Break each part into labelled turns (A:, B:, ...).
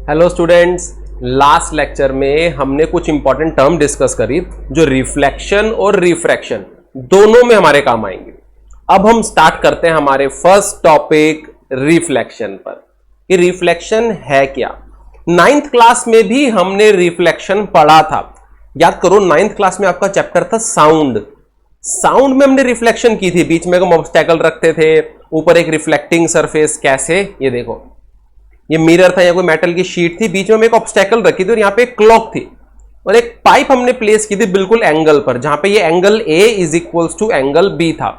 A: Hello students, last lecture में हमने कुछ इंपॉर्टेंट टर्म डिस्कस करी जो रिफ्लेक्शन और रिफ्रैक्शन दोनों में हमारे काम आएंगे। अब हम स्टार्ट करते हैं हमारे फर्स्ट टॉपिक रिफ्लेक्शन पर कि रिफ्लेक्शन है क्या। नाइन्थ क्लास में भी हमने रिफ्लेक्शन पढ़ा था, याद करो। नाइन्थ क्लास में आपका चैप्टर था साउंड। साउंड में हमने रिफ्लेक्शन की थी, बीच में हम ऑब्स्टेकल रखते थे, ऊपर एक रिफ्लेक्टिंग सरफेस। कैसे, ये देखो, ये मिरर था या कोई मेटल की शीट थी, बीच में हम एक ऑब्स्टेकल रखी थी और यहां पे एक क्लॉक थी और एक पाइप हमने प्लेस की थी बिल्कुल एंगल पर, जहां पे ये angle A is equals to angle B था।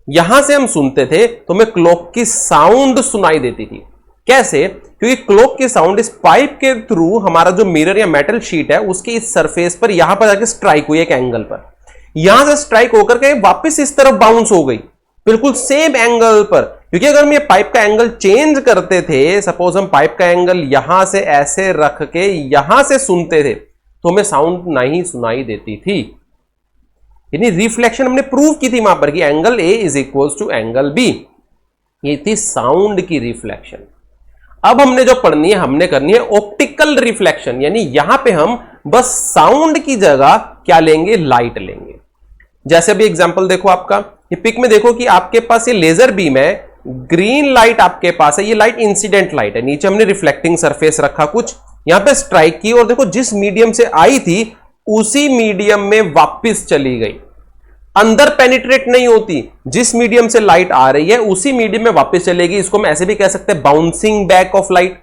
A: यहां से हम सुनते थे तो हमें क्लॉक की साउंड सुनाई देती थी। कैसे? क्योंकि क्लॉक की साउंड इस पाइप के थ्रू हमारा जो मिरर या मेटल शीट है उसकी इस सरफेस पर यहां पर जाके स्ट्राइक हुई एक एंगल पर, यहां से स्ट्राइक होकर के वापस इस तरफ बाउंस हो गई बिल्कुल सेम एंगल पर। क्योंकि अगर हम ये पाइप का एंगल चेंज करते थे, सपोज हम पाइप का एंगल यहां से ऐसे रख के यहां से सुनते थे तो हमें साउंड नहीं सुनाई देती थी। यानी रिफ्लेक्शन हमने प्रूव की थी वहां पर कि angle A is equals to angle B। ये थी साउंड की रिफ्लेक्शन। अब हमने जो पढ़नी है, हमने करनी है ऑप्टिकल रिफ्लेक्शन। यानी यहां पे हम बस साउंड की जगह क्या लेंगे, लाइट लेंगे। जैसे अभी एग्जांपल देखो, आपका ये पिक में देखो कि आपके पास ये लेजर बीम है, ग्रीन लाइट आपके पास है, ये लाइट इंसिडेंट लाइट है। नीचे हमने रिफ्लेक्टिंग सरफेस रखा कुछ, यहां पे स्ट्राइक की और देखो जिस मीडियम से आई थी उसी मीडियम में वापस चली गई, अंदर पेनिट्रेट नहीं होती। जिस मीडियम से लाइट आ रही है उसी मीडियम में वापस चलेगी। इसको हम ऐसे भी कह सकते हैं बाउंसिंग बैक ऑफ लाइट।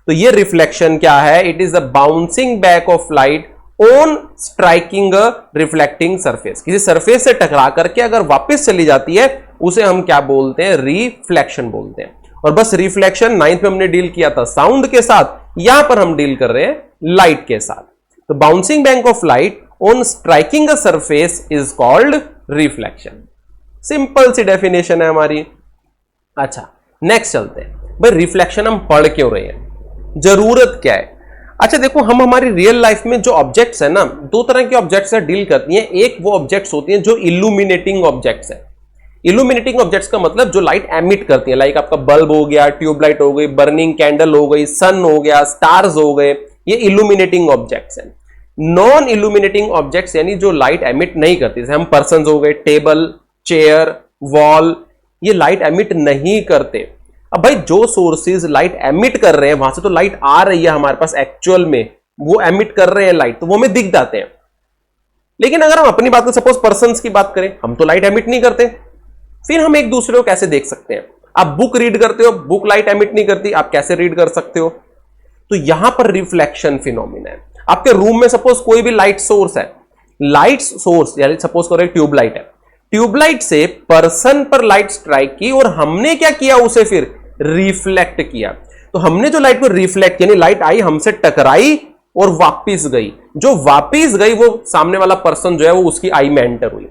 A: तो ये रिफ्लेक्शन क्या है? It is the bouncing back of light on striking a reflecting surface. किसी सरफेस से टकरा करके अगर वापस चली जाती है उसे हम क्या बोलते हैं, रिफ्लेक्शन बोलते हैं। और बस रिफ्लेक्शन नाइन्थ में हमने डील किया था साउंड के साथ, यहां पर हम डील कर रहे हैं लाइट के साथ। तो bouncing back of light on striking a surface is called reflection. Simple सी डेफिनेशन है हमारी। अच्छा, नेक्स्ट चलते हैं। भाई रिफ्लेक्शन हम पढ़ क्यों रहे हैं, जरूरत क्या है? अच्छा देखो, हम हमारी रियल लाइफ में जो ऑब्जेक्ट्स है ना, दो तरह के ऑब्जेक्ट्स से डील करती हैं। एक वो ऑब्जेक्ट्स होती हैं जो इल्यूमिनेटिंग ऑब्जेक्ट्स है। इल्यूमिनेटिंग ऑब्जेक्ट्स का मतलब जो लाइट एमिट करती है, लाइक आपका बल्ब हो गया, ट्यूबलाइट हो गई, बर्निंग कैंडल हो गई, सन हो गया, स्टार्स हो गए, ये इल्यूमिनेटिंग ऑब्जेक्ट्स हैं। नॉन इल्यूमिनेटिंग ऑब्जेक्ट्स यानी जो लाइट एमिट नहीं करती, जैसे हम पर्संस हो गए, टेबल, चेयर, वॉल, ये लाइट एमिट नहीं करते। अब भाई जो सोर्सेज लाइट एमिट कर रहे हैं वहां से तो लाइट आ रही है हमारे पास, एक्चुअल में वो एमिट कर रहे हैं लाइट, तो वो हमें दिख जाते हैं। लेकिन अगर हम अपनी बात करें, सपोज पर्संस की बात करें, हम तो लाइट एमिट नहीं करते, फिर हम एक दूसरे को कैसे देख सकते हैं? आप बुक रीड करते हो, बुक लाइट एमिट नहीं करती, आप कैसे रीड कर सकते हो? तो यहां पर रिफ्लेक्शन फिनोमिना है। आपके रूम में सपोज कोई भी लाइट सोर्स है, लाइट सोर्स यानी सपोज करो एक ट्यूबलाइट है, ट्यूबलाइट से पर्सन पर लाइट स्ट्राइक की और हमने क्या किया, उसे फिर रिफ्लेक्ट किया। तो हमने जो लाइट को रिफ्लेक्ट, यानी लाइट आई हमसे टकराई और वापिस गई, जो वापिस गई वो सामने वाला पर्सन जो है वो उसकी आई में एंटर हुई,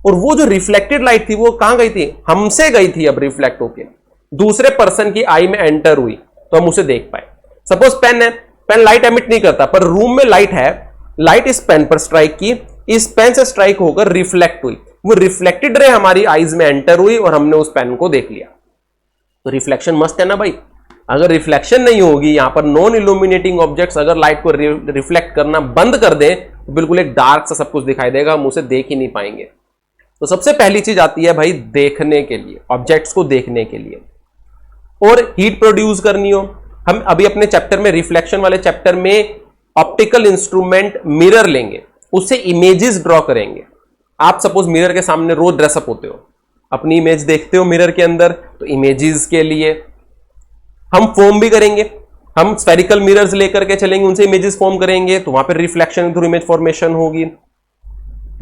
A: और वो जो रिफ्लेक्टेड लाइट थी वो कहां गई थी, हमसे गई थी, अब रिफ्लेक्ट होके दूसरे पर्सन की आई में एंटर हुई तो हम उसे देख पाए। सपोज पेन है, पेन लाइट एमिट नहीं करता, पर रूम में लाइट है, लाइट इस पेन पर स्ट्राइक की, इस पेन से स्ट्राइक होकर रिफ्लेक्ट हुई, वो रिफ्लेक्टेड रे हमारी आईज में एंटर हुई और हमने उस पेन को देख लिया। तो रिफ्लेक्शन मस्ट है ना भाई। अगर रिफ्लेक्शन नहीं होगी, यहां पर नॉन इल्यूमिनेटिंग ऑब्जेक्ट्स अगर लाइट को रिफ्लेक्ट करना बंद कर दें तो बिल्कुल एक डार्क सा सब कुछ दिखाई देगा, हम उसे देख ही नहीं पाएंगे। तो सबसे पहली चीज आती है भाई देखने के लिए, ऑब्जेक्ट्स को देखने के लिए। और हीट प्रोड्यूस करनी हो, हम अभी अपने चैप्टर में, रिफ्लेक्शन वाले चैप्टर में, ऑप्टिकल इंस्ट्रूमेंट मिरर लेंगे, उससे इमेजेस ड्रॉ करेंगे। आप सपोज मिरर के सामने रोज ड्रेसअप होते हो, अपनी इमेज देखते हो मिरर के अंदर, तो इमेजेस के लिए हम फॉर्म भी करेंगे। हम स्फेरिकल मिरर्स लेकर के चलेंगे, उनसे इमेजेस फॉर्म करेंगे, तो वहां पर रिफ्लेक्शन थ्रू इमेज फॉर्मेशन होगी।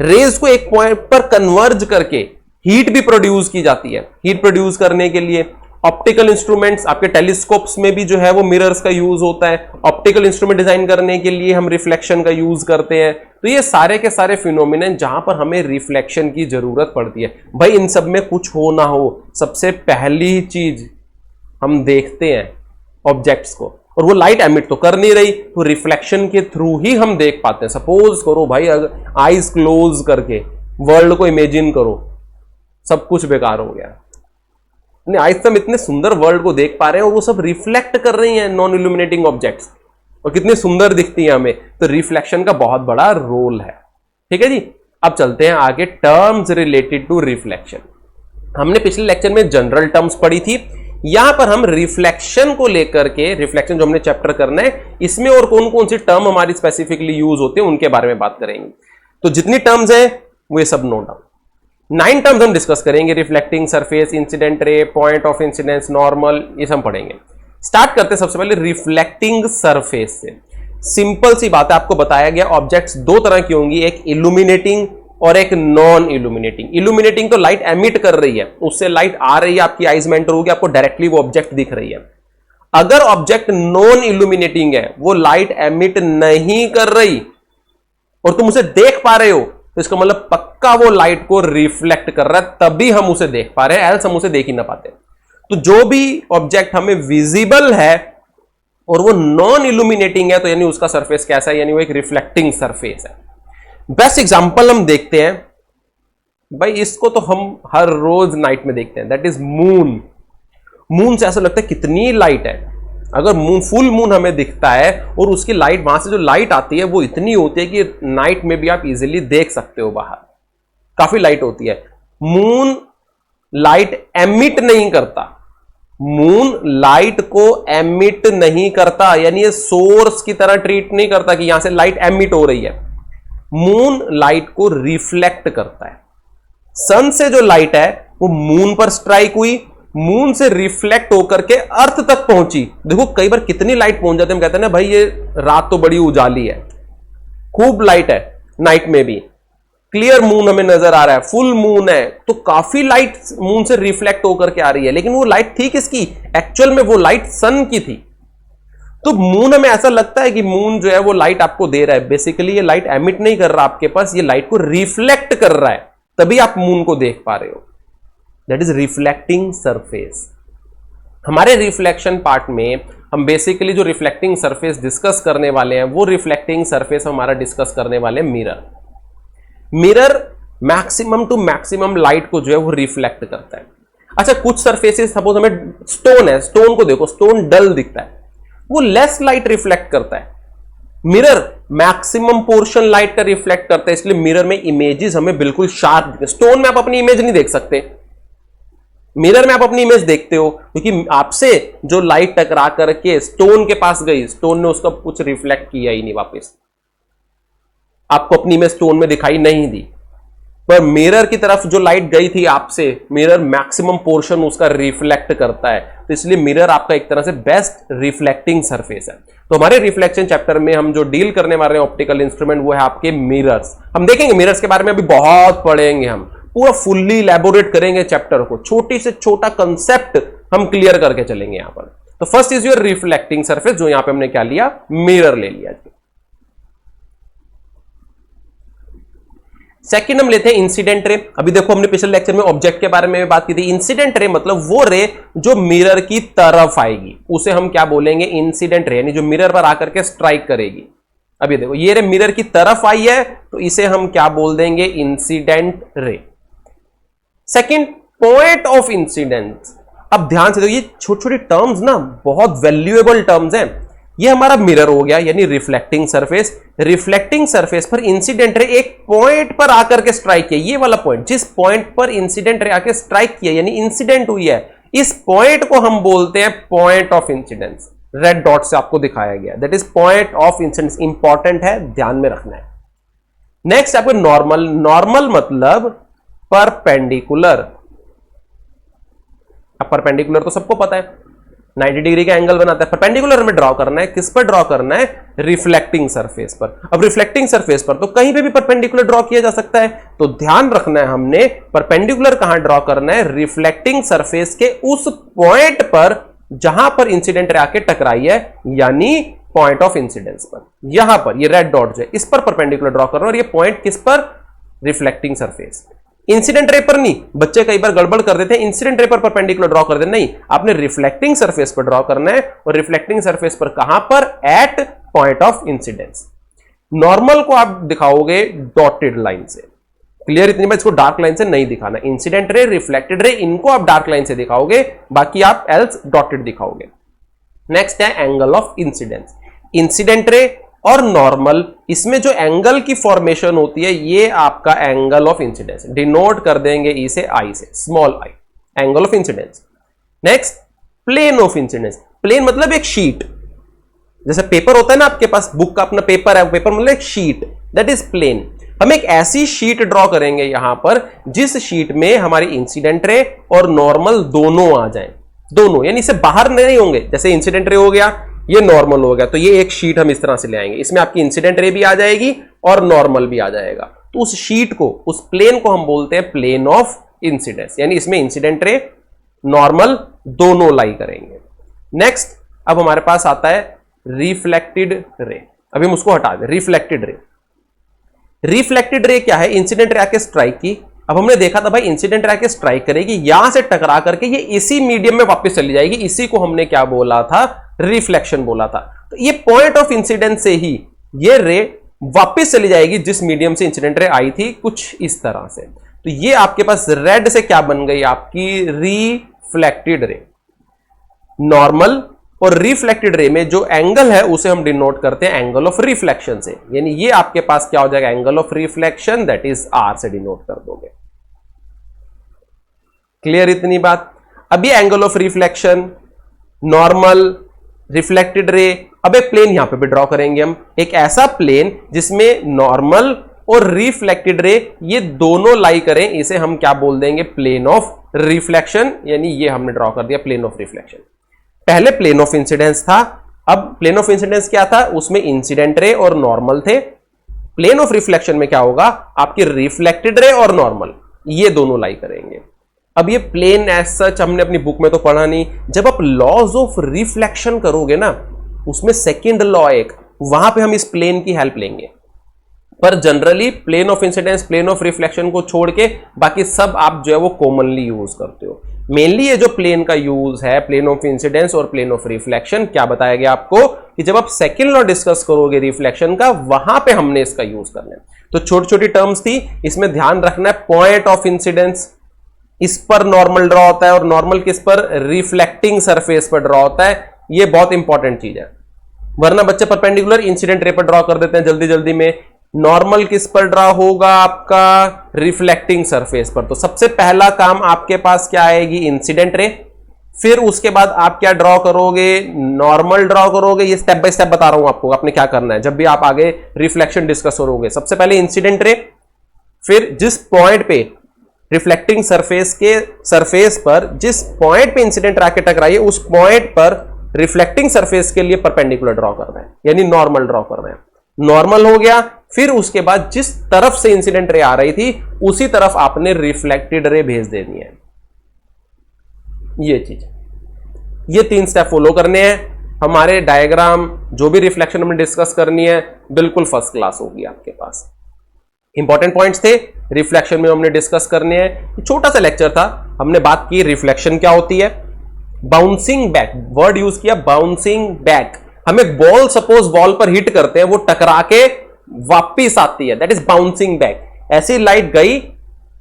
A: रेज को एक पॉइंट पर कन्वर्ज करके हीट भी प्रोड्यूस की जाती है। हीट प्रोड्यूस करने के लिए ऑप्टिकल इंस्ट्रूमेंट्स, आपके टेलीस्कोप्स में भी जो है वो मिरर्स का यूज होता है। ऑप्टिकल इंस्ट्रूमेंट डिजाइन करने के लिए हम रिफ्लेक्शन का यूज करते हैं। तो ये सारे के सारे फिनोमिना जहां पर हमें रिफ्लेक्शन की जरूरत पड़ती है। भाई इन सब में कुछ हो ना हो, सबसे पहली चीज हम देखते हैं ऑब्जेक्ट्स को, और वो लाइट एमिट तो कर नहीं रही, तो रिफ्लेक्शन के थ्रू ही हम देख पाते हैं। सपोज करो भाई, अगर आईज क्लोज करके वर्ल्ड को इमेजिन करो, सब कुछ बेकार हो गया। आज हम इतने सुंदर वर्ल्ड को देख पा रहे हैं और वो सब रिफ्लेक्ट कर रही हैं नॉन इल्यूमिनेटिंग ऑब्जेक्ट्स, और कितनी सुंदर दिखती है हमें, तो रिफ्लेक्शन का बहुत बड़ा रोल है। ठीक है जी, अब चलते हैं आगे, टर्म्स रिलेटेड टू रिफ्लेक्शन। हमने पिछले लेक्चर में जनरल टर्म्स पढ़ी थी, यहां पर हम रिफ्लेक्शन को लेकर के, रिफ्लेक्शन जो हमने चैप्टर करना है, इसमें और कौन कौन सी टर्म हमारी स्पेसिफिकली यूज होते हैं उनके बारे में बात करेंगे। तो जितनी टर्म्स है वो ये सब नोट डाउन। 9 टर्म्स हम डिस्कस करेंगे, reflecting surface, incident ray, point of incidence, normal, ये सब पढ़ेंगे। स्टार्ट करते हैं सबसे पहले रिफ्लेक्टिंग सरफेस से। सिंपल सी बात है, आपको बताया गया ऑब्जेक्ट्स दो तरह की होंगी, एक इल्यूमिनेटिंग और एक नॉन इल्यूमिनेटिंग। इल्यूमिनेटिंग तो लाइट एमिट कर रही है, उससे लाइट आ रही है, आपकी आइज में एंटर होगी, आपको डायरेक्टली वो ऑब्जेक्ट दिख रही है। अगर ऑब्जेक्ट नॉन इल्यूमिनेटिंग है, वो लाइट एमिट नहीं कर रही और तुम उसे देख पा रहे हो, तो इसका मतलब पक्का वो लाइट को रिफ्लेक्ट कर रहा है, तभी हम उसे देख पा रहे हैं, एल्स हम उसे देख ही ना पाते। तो जो भी ऑब्जेक्ट हमें विजिबल है और वो नॉन इल्यूमिनेटिंग है, तो यानी उसका सरफेस कैसा है, यानी वो एक रिफ्लेक्टिंग सरफेस है। बेस्ट एग्जांपल हम देखते हैं भाई, इसको तो हम हर रोज नाइट में देखते हैं, दैट इज मून। मून से ऐसा लगता है कितनी लाइट है। अगर मून, फुल मून हमें दिखता है और उसकी लाइट, वहां से जो लाइट आती है वो इतनी होती है कि नाइट में भी आप इजीली देख सकते हो बाहर, काफी लाइट होती है। मून लाइट एमिट नहीं करता, मून लाइट को एमिट नहीं करता, यानी ये सोर्स की तरह ट्रीट नहीं करता कि यहां से लाइट एमिट हो रही है। मून लाइट को रिफ्लेक्ट करता है। सन से जो लाइट है वो मून पर स्ट्राइक हुई, मून से रिफ्लेक्ट होकर के अर्थ तक पहुंची। देखो कई बार कितनी लाइट पहुंच जाती है, हम कहते हैं ना भाई ये रात तो बड़ी उजाली है, खूब लाइट है नाइट में भी, क्लियर मून हमें नजर आ रहा है, फुल मून है, तो काफी लाइट मून से रिफ्लेक्ट होकर के आ रही है, लेकिन वो लाइट थी किसकी, एक्चुअल में वो लाइट सन की थी। तो मून हमें ऐसा लगता है कि मून जो है वो लाइट आपको दे रहा है, बेसिकली ये लाइट एमिट नहीं कर रहा आपके पास, ये लाइट को रिफ्लेक्ट कर रहा है, तभी आप मून को देख पा रहे हो। That is reflecting surface. हमारे रिफ्लेक्शन पार्ट में हम बेसिकली जो रिफ्लेक्टिंग सरफेस डिस्कस करने वाले हैं, वो रिफ्लेक्टिंग सरफेस हमारा डिस्कस करने वाले हैं mirror. Mirror maximum to maximum light को जो है वो रिफ्लेक्ट करता है। अच्छा, कुछ सरफेसेस, सपोज हमें स्टोन है, स्टोन को देखो, स्टोन डल दिखता है, वो लेस लाइट रिफ्लेक्ट करता है। मिरर मैक्सिमम पोर्शन लाइट का रिफ्लेक्ट करता है, इसलिए मिरर में इमेजेस हमें बिल्कुल शार्प दिखते हैं। स्टोन में आप अपनी इमेज नहीं देख सकते, मिरर में आप अपनी इमेज देखते हो, क्योंकि आपसे जो लाइट टकरा करके स्टोन के पास गई, स्टोन ने उसका कुछ रिफ्लेक्ट किया ही नहीं, वापस आपको अपनी इमेज स्टोन में दिखाई नहीं दी। पर मिरर की तरफ जो लाइट गई थी आपसे, मिरर मैक्सिमम पोर्शन उसका रिफ्लेक्ट करता है, तो इसलिए मिरर आपका एक तरह से बेस्ट रिफ्लेक्टिंग सरफेस है। तो हमारे रिफ्लेक्शन चैप्टर में हम जो डील करने वाले हैं ऑप्टिकल इंस्ट्रूमेंट, वो है आपके मिरर्स। हम देखेंगे मिरर्स के बारे में अभी बहुत पढ़ेंगे, हम पूरा फुल्ली इलैबोरेट करेंगे चैप्टर को, छोटी से छोटा कंसेप्ट हम क्लियर करके चलेंगे यहां पर। तो first is your reflecting surface, जो यहां पे हमने क्या लिया, मिरर ले लिया। सेकंड हम लेते हैं इंसिडेंट रे। अभी देखो हमने पिछले लेक्चर में ऑब्जेक्ट के बारे में बात की थी। इंसिडेंट रे मतलब वो रे जो मिरर की तरफ आएगी, उसे हम क्या बोलेंगे, इंसिडेंट रे, यानी जो मिरर पर आकर के स्ट्राइक करेगी। अभी देखो ये रे मिरर की तरफ आई है, तो इसे हम क्या बोल देंगे, incident ray. Second, point of incidence. अब ध्यान से देखो, ये छोटी छोटी टर्म्स ना बहुत वैल्यूएबल टर्म्स हैं। ये हमारा मिरर हो गया, यानी रिफ्लेक्टिंग सरफेस। रिफ्लेक्टिंग सरफेस पर इंसिडेंट रे एक पॉइंट पर आकर के स्ट्राइक किया, ये वाला पॉइंट, जिस पॉइंट पर इंसिडेंट रे आकर स्ट्राइक किया यानी इंसिडेंट हुई है, इस पॉइंट को हम बोलते हैं point of incidence. Red dot से आपको दिखाया गया, that is point of incidence. Important है, ध्यान में रखना है। नेक्स्ट आपको नॉर्मल। नॉर्मल मतलब परपेंडिकुलर। अब परपेंडिकुलर तो सबको पता है, 90 डिग्री का एंगल बनाता है। परपेंडिकुलर हमें ड्रॉ करना है, किस पर ड्रॉ करना है, रिफ्लेक्टिंग सरफेस पर। अब रिफ्लेक्टिंग सरफेस पर तो कहीं पे भी परपेंडिकुलर ड्रॉ किया जा सकता है, तो ध्यान रखना है हमने परपेंडिकुलर कहां ड्रॉ करना है, रिफ्लेक्टिंग सरफेस के उस पॉइंट पर जहां पर इंसिडेंट रे आके टकराई है, यानी पॉइंट ऑफ इंसिडेंस पर। यहां पर ये रेड डॉट है, इस पर परपेंडिकुलर ड्रॉ करना, और ये पॉइंट किस पर, रिफ्लेक्टिंग सरफेस। इंसिडेंट रे पर नहीं, बच्चे कई बार गड़बड़ कर देते हैं, इंसिडेंट रे पर परपेंडिकुलर ड्रॉ कर देते, नहीं, आपने रिफ्लेक्टिंग सरफेस पर ड्रॉ करना है, और रिफ्लेक्टिंग सरफेस पर कहां पर, at point of incidence. Normal को आप दिखाओगे डॉटेड लाइन से, क्लियर, इतनी बार इसको डार्क लाइन से नहीं दिखाना। इंसिडेंट रे, रिफ्लेक्टेड रे, इनको आप डार्क लाइन से दिखाओगे, बाकी आप एल्स डॉटेड दिखाओगे। नेक्स्ट है angle of incidence. Incident ray और नॉर्मल, इसमें जो एंगल की फॉर्मेशन होती है ये आपका एंगल ऑफ इंसिडेंस, डिनोट कर देंगे ई से, आई से, small i, angle of incidence. Next plane of incidence, plane मतलब एक शीट, जैसे पेपर होता है ना आपके पास, बुक का अपना पेपर है, पेपर मतलब एक शीट, दैट इज प्लेन। हम एक ऐसी शीट ड्रॉ करेंगे यहां पर जिस शीट में हमारी इंसिडेंट रे और नॉर्मल दोनों आ जाएं, दोनों, यानी इससे बाहर नहीं होंगे। जैसे इंसिडेंट रे हो गया, ये नॉर्मल हो गया, तो ये एक शीट हम इस तरह से ले आएंगे, इसमें आपकी इंसिडेंट रे भी आ जाएगी और नॉर्मल भी आ जाएगा। तो उस शीट को, उस प्लेन को हम बोलते हैं प्लेन ऑफ इंसिडेंस, यानी इसमें इंसिडेंट रे नॉर्मल दोनों लाई करेंगे। नेक्स्ट अब हमारे पास आता है रिफ्लेक्टेड रे, अभी हम उसको हटा दें। रिफ्लेक्टेड रे, रिफ्लेक्टेड रे क्या है? इंसिडेंट रे आके स्ट्राइक की, अब हमने देखा था भाई इंसिडेंट रे आके स्ट्राइक करेगी, यहां से टकरा करके ये इसी मीडियम में वापस चली जाएगी, इसी को हमने क्या बोला था? रिफ्लेक्शन बोला था। तो ये पॉइंट ऑफ इंसिडेंस से ही ये रे वापस चली जाएगी जिस मीडियम से इंसिडेंट रे आई थी, कुछ इस तरह से। तो ये आपके पास रेड से क्या बन गई? आपकी रिफ्लेक्टेड रे। नॉर्मल और रिफ्लेक्टेड रे में जो एंगल है उसे हम डिनोट करते हैं एंगल ऑफ रिफ्लेक्शन से, यानी ये आपके पास क्या हो जाएगा? Angle of reflection, that is R से डिनोट कर दोगे। क्लियर इतनी बात? अब ये angle of reflection, normal, reflected ray, अब एक प्लेन यहां पे भी ड्रॉ करेंगे हम, एक ऐसा प्लेन जिसमें नॉर्मल और रिफ्लेक्टेड रे ये दोनों लाई करें, इसे हम क्या बोल देंगे? प्लेन ऑफ रिफ्लेक्शन, यानी ये हमने ड्रॉ कर दिया प्लेन ऑफ रिफ्लेक्शन। पहले प्लेन ऑफ इंसिडेंस था, अब प्लेन ऑफ इंसिडेंस क्या था? उसमें इंसिडेंट रे और नॉर्मल थे। प्लेन ऑफ रिफ्लेक्शन में क्या होगा? आपकी रिफ्लेक्टेड रे और नॉर्मल ये दोनों लाई करेंगे। अब ये प्लेन एज सच हमने अपनी बुक में तो पढ़ा नहीं, जब आप लॉज ऑफ रिफ्लेक्शन करोगे ना, उसमें सेकंड लॉ एक, वहां पे हम इस प्लेन की हेल्प लेंगे। पर generally plane of incidence, plane of reflection को छोड़ के बाकी सब आप जो है वो कॉमनली यूज करते हो। मेनली ये जो प्लेन का यूज है, प्लेन ऑफ इंसिडेंस और प्लेन ऑफ रिफ्लेक्शन, क्या बताया गया आपको कि जब आप सेकंड लॉ डिस्कस करोगे रिफ्लेक्शन का, वहां पे हमने इसका यूज करना है। तो छोटी छोटी टर्म्स थी, इसमें ध्यान रखना है पॉइंट ऑफ इंसिडेंस, इस पर नॉर्मल ड्रॉ होता है और नॉर्मल किस पर? रिफ्लेक्टिंग सरफेस पर ड्रॉ होता है। ये बहुत इंपॉर्टेंट चीज है, वरना बच्चे परपेंडिकुलर इंसिडेंट रे पर ड्रॉ कर देते हैं जल्दी जल्दी में। नॉर्मल किस पर ड्रॉ होगा? आपका रिफ्लेक्टिंग सरफेस पर। तो सबसे पहला काम आपके पास क्या आएगी? Incident ray. फिर उसके बाद आप क्या ड्रॉ करोगे? नॉर्मल ड्रॉ करोगे। ये स्टेप बाय स्टेप बता रहा हूं आपको, आपने क्या करना है जब भी आप आगे रिफ्लेक्शन डिस्कस करोगे। सबसे पहले इंसिडेंट रे, फिर जिस पॉइंट पे रिफ्लेक्टिंग सरफेस के सरफेस पर जिस पॉइंट पे इंसिडेंट रे आके टकराई है, उस पॉइंट पर रिफ्लेक्टिंग सरफेस के लिए परपेंडिकुलर ड्रॉ करना है, यानी नॉर्मल ड्रॉ करना है। नॉर्मल हो गया, फिर उसके बाद जिस तरफ से इंसिडेंट रे आ रही थी उसी तरफ आपने रिफ्लेक्टेड रे भेज देनी है। ये चीज, ये 3 स्टेप फॉलो करने हैं। हमारे डायग्राम जो भी रिफ्लेक्शन में डिस्कस करनी है बिल्कुल फर्स्ट क्लास होगी आपके पास। इंपॉर्टेंट पॉइंट्स थे रिफ्लेक्शन में हमने डिस्कस करने हैं। छोटा सा लेक्चर था, हमने बात की रिफ्लेक्शन क्या होती है, बाउंसिंग बैक वर्ड यूज किया, बाउंसिंग बैक। हम एक बॉल सपोज वॉल पर हिट करते हैं, वो टकरा के वापिस आती है, दैट इज बाउंसिंग बैक। ऐसी लाइट गई,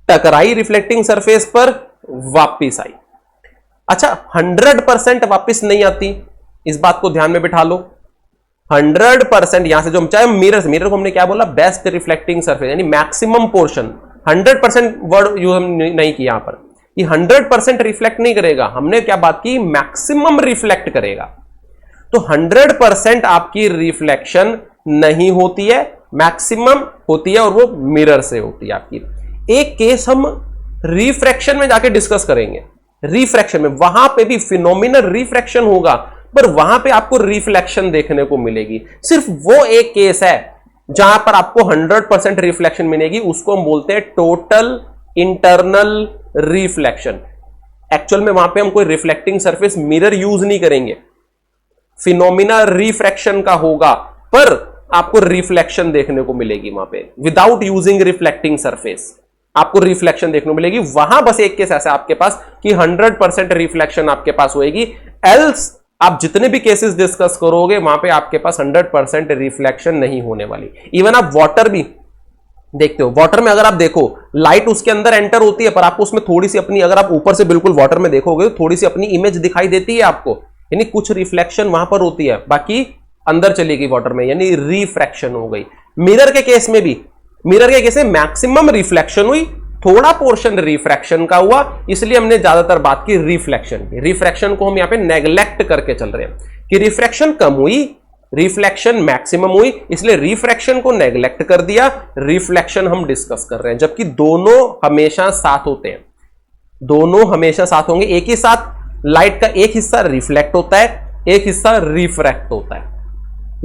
A: टकराई रिफ्लेक्टिंग सरफेस पर, वापिस आई। अच्छा, 100% वापिस नहीं आती, इस बात को ध्यान में बिठा लो। 100% यहां से जो हम चाहे मिरर को हमने क्या बोला? बेस्ट रिफ्लेक्टिंग सरफेस, यानी मैक्सिमम पोर्शन। 100% वर्ड यूज हम नहीं किया यहां पर, ये 100% रिफ्लेक्ट नहीं करेगा। हमने क्या बात की? मैक्सिमम रिफ्लेक्ट करेगा। तो 100% आपकी रिफ्लेक्शन नहीं होती है, मैक्सिमम होती है, और वो मिरर से होती है आपकी। एक केस हम रिफ्रैक्शन में जाके डिस्कस करेंगे। रिफ्रैक्शन में वहां पे भी फिनोमिनल रिफ्रैक्शन होगा, पर वहां पे आपको रिफ्लेक्शन देखने को मिलेगी। सिर्फ वो एक केस है जहां पर आपको 100% रिफ्लेक्शन मिलेगी, उसको हम बोलते हैं टोटल इंटरनल रिफ्लेक्शन। एक्चुअल में वहां पे हम कोई रिफ्लेक्टिंग सरफेस मिरर यूज नहीं करेंगे, फिनोमिना रिफ्रैक्शन का होगा, पर आपको रिफ्लेक्शन देखने को मिलेगी वहां पे विदाउट यूजिंग रिफ्लेक्टिंग सरफेस, आपको रिफ्लेक्शन देखने को मिलेगी। वहां बस एक केस ऐसा आपके पास कि 100% रिफ्लेक्शन आपके पास होएगी, एल्स आप जितने भी केसेस डिस्कस करोगे वहां पे आपके पास 100% रिफ्लेक्शन नहीं होने वाली। इवन आप वाटर भी देखते हो, वाटर में अगर आप देखो लाइट उसके अंदर एंटर होती है, पर आपको उसमें थोड़ी सी अपनी, अगर आप ऊपर से बिल्कुल वाटर में देखोगे तो थोड़ी सी अपनी इमेज दिखाई देती है आपको, यानी कुछ रिफ्लेक्शन वहां पर होती है, बाकी अंदर चली गई वाटर में, यानी रिफ्रैक्शन हो गई। मिरर के केस में भी, मिरर के केस में मैक्सिमम रिफ्लेक्शन हुई, थोड़ा पोर्शन रिफ्रैक्शन का हुआ, इसलिए हमने ज्यादातर बात की रिफ्लेक्शन की। रिफ्रैक्शन को हम यहां पे नेग्लेक्ट करके चल रहे हैं कि रिफ्रैक्शन कम हुई, रिफ्लेक्शन मैक्सिमम हुई, इसलिए रिफ्रैक्शन को नेग्लेक्ट कर दिया, रिफ्लेक्शन हम डिस्कस कर रहे हैं। जबकि दोनों हमेशा साथ होते हैं, दोनों हमेशा साथ होंगे। एक ही साथ लाइट का एक हिस्सा रिफ्लेक्ट होता है, एक हिस्सा रिफ्रैक्ट होता है,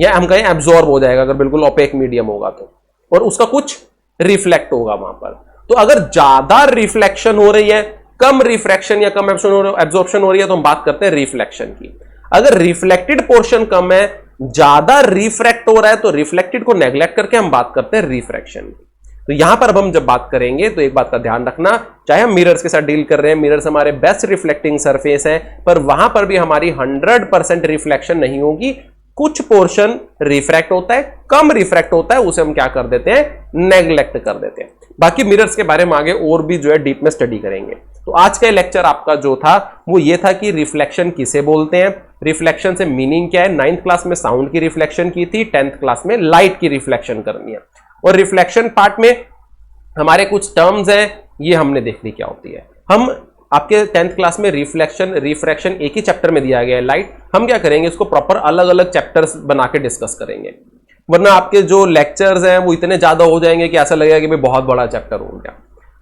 A: या हम कहें एब्जॉर्ब हो जाएगा अगर बिल्कुल ओपेक मीडियम होगा तो, और उसका कुछ रिफ्लेक्ट होगा वहां पर। तो अगर ज्यादा रिफ्लेक्शन हो रही है, कम रिफ्रैक्शन या कम एब्जॉर्प्शन हो रही है, तो हम बात करते हैं रिफ्लेक्शन की। अगर रिफ्लेक्टेड पोर्शन कम है, ज्यादा रिफ्रैक्ट हो रहा है, तो रिफ्लेक्टेड को नेग्लेक्ट करके हम बात करते हैं रिफ्रैक्शन की। तो यहां पर अब हम जब बात करेंगे तो एक बात का ध्यान रखना, चाहे हम मिरर्स के साथ डील कर रहे हैं, मिरर्स हमारे बेस्ट रिफ्लेक्टिंग सरफेस है, पर वहां पर भी हमारी 100% रिफ्लेक्शन नहीं होगी। कुछ पोर्शन रिफ्रैक्ट होता है, कम रिफ्रैक्ट होता है, उसे हम क्या कर देते हैं, नेग्लेक्ट कर देते हैं। बाकी मिरर्स के बारे में आगे और भी जो है डीप में स्टडी करेंगे। तो आज का लेक्चर आपका जो था वो ये था कि रिफ्लेक्शन किसे बोलते हैं, रिफ्लेक्शन से मीनिंग क्या है। 9th क्लास में साउंड की रिफ्लेक्शन की थी, 10th क्लास में लाइट की रिफ्लेक्शन करनी है। और रिफ्लेक्शन पार्ट में हमारे कुछ टर्म्स हैं, ये हमने देख ली क्या होती है। हम आपके 10th क्लास में रिफ्लेक्शन रिफ्रैक्शन एक ही चैप्टर में दिया गया है, लाइट। हम क्या करेंगे, इसको प्रॉपर अलग अलग चैप्टर्स बना के डिस्कस करेंगे, वरना आपके जो लेक्चर्स हैं वो इतने ज्यादा हो जाएंगे कि ऐसा लगेगा कि भाई बहुत बड़ा चैप्टर हो गया।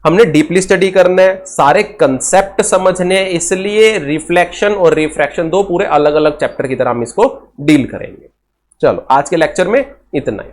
A: हमने डीपली स्टडी करना है, सारे कंसेप्ट समझने हैं, इसलिए रिफ्लेक्शन और रिफ्रैक्शन दो पूरे अलग अलग चैप्टर की तरह हम इसको डील करेंगे। चलो आज के लेक्चर में इतना ही।